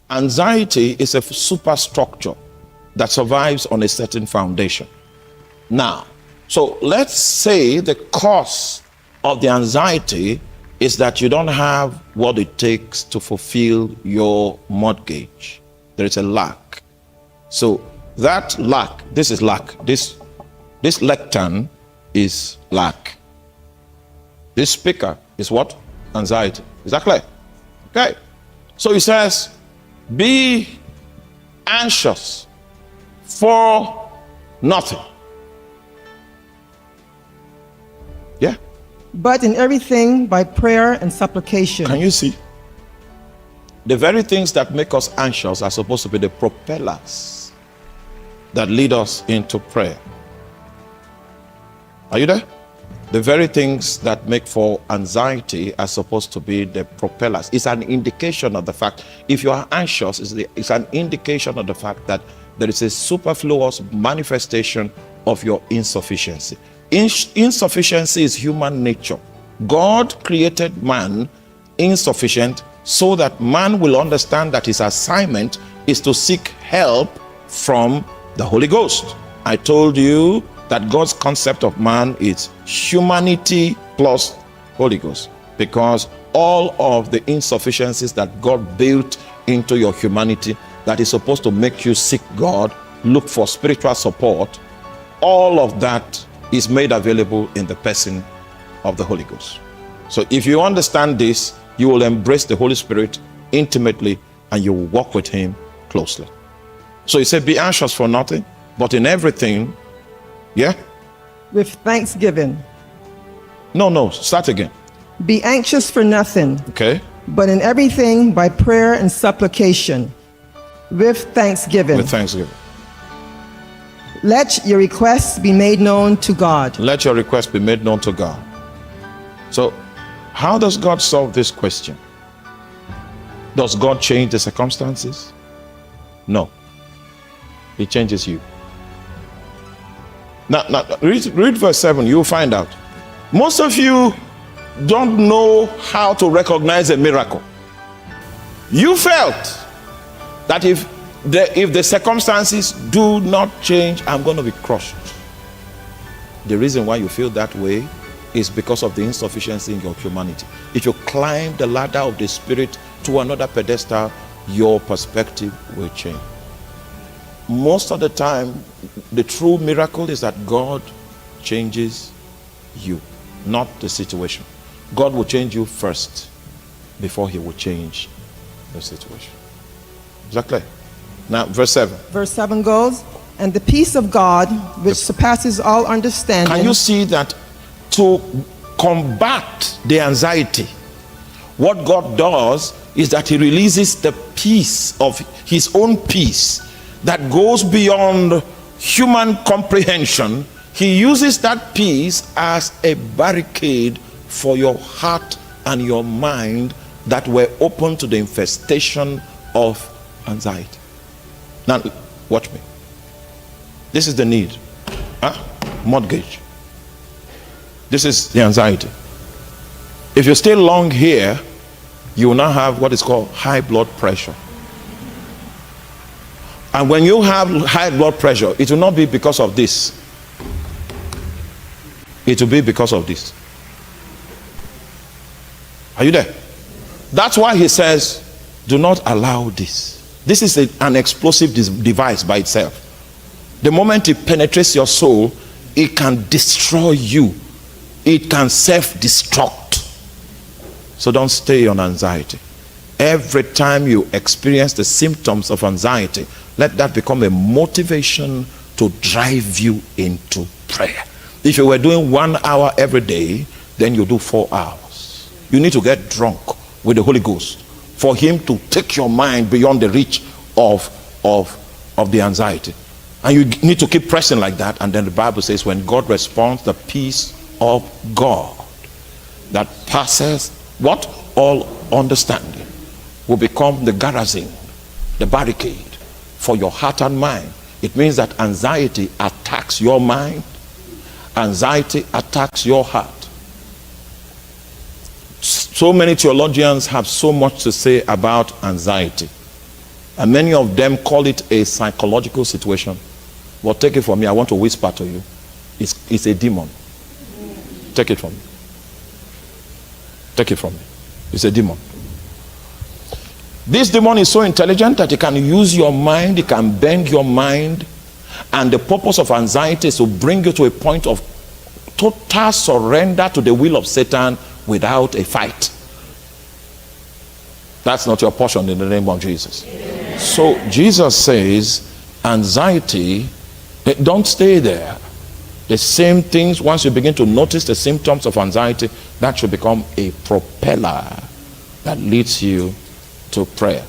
Anxiety is a superstructure that survives on a certain foundation. Now, so let's say the cause of the anxiety is that you don't have what it takes to fulfill your mortgage. There is a lack. So that lack, this is lack. This lectern is lack. This speaker is what? Anxiety. Is that clear? Okay. So he says, be anxious for nothing. Yeah. But in everything by prayer and supplication. Can you see? The very things that make us anxious are supposed to be the propellers that lead us into prayer. Are you there? The very things that make for anxiety are supposed to be the propellers. It's an indication of the fact, if you are anxious, it's an indication of the fact that there is a superfluous manifestation of your insufficiency. Insufficiency is human nature. God created man insufficient so that man will understand that his assignment is to seek help from the Holy Ghost. I told you that God's concept of man is humanity plus Holy Ghost, because all of the insufficiencies that God built into your humanity that is supposed to make you seek God, look for spiritual support, all of that is made available in the person of the Holy Ghost. So if you understand this, you will embrace the Holy Spirit intimately and you will walk with him closely. So he said, be anxious for nothing, but in everything, yeah? With thanksgiving. No, start again. Be anxious for nothing. Okay. But in everything by prayer and supplication. With thanksgiving. With thanksgiving. Let your requests be made known to God. Let your requests be made known to God. So, how does God solve this question? Does God change the circumstances? No. He changes you. Now read verse 7, you'll find out. Most of you don't know how to recognize a miracle. You felt that if the circumstances do not change, I'm going to be crushed. The reason why you feel that way is because of the insufficiency in your humanity. If you climb the ladder of the Spirit to another pedestal, your perspective will change. Most of the time, the true miracle is that God changes you, not the situation. God will change you first before he will change the situation. Is that clear? Now, verse 7. Verse 7 goes, and the peace of God, which surpasses all understanding. Can you see that to combat the anxiety, what God does is that he releases the peace of his own peace that goes beyond human comprehension. He uses that peace as a barricade for your heart and your mind that were open to the infestation of anxiety. Now, watch me. This is the need. Mortgage. This is the anxiety. If you stay long here, you will now have what is called high blood pressure. And when you have high blood pressure, it will not be because of this. It will be because of this. Are you there? That's why he says, do not allow this. This is an explosive device by itself. The moment it penetrates your soul, it can destroy you. It can self-destruct. So don't stay on anxiety. Every time you experience the symptoms of anxiety, let that become a motivation to drive you into prayer. If you were doing 1 hour every day, then you do 4 hours. You need to get drunk with the Holy Ghost for him to take your mind beyond the reach of the anxiety. And you need to keep pressing like that. And then the Bible says when God responds, the peace of God that passes what? All understanding will become the garrison, the barricade for your heart and mind. It means that anxiety attacks your mind. Anxiety attacks your heart. So many theologians have so much to say about anxiety. And many of them call it a psychological situation. But take it from me, I want to whisper to you. It's a demon. Take it from me. Take it from me. It's a demon. This demon is so intelligent that it can use your mind, it can bend your mind. And the purpose of anxiety is to bring you to a point of total surrender to the will of Satan without a fight. That's not your portion in the name of Jesus. Amen. So Jesus says, anxiety, don't stay there. The same things, once you begin to notice the symptoms of anxiety, that should become a propeller that leads you to prayer.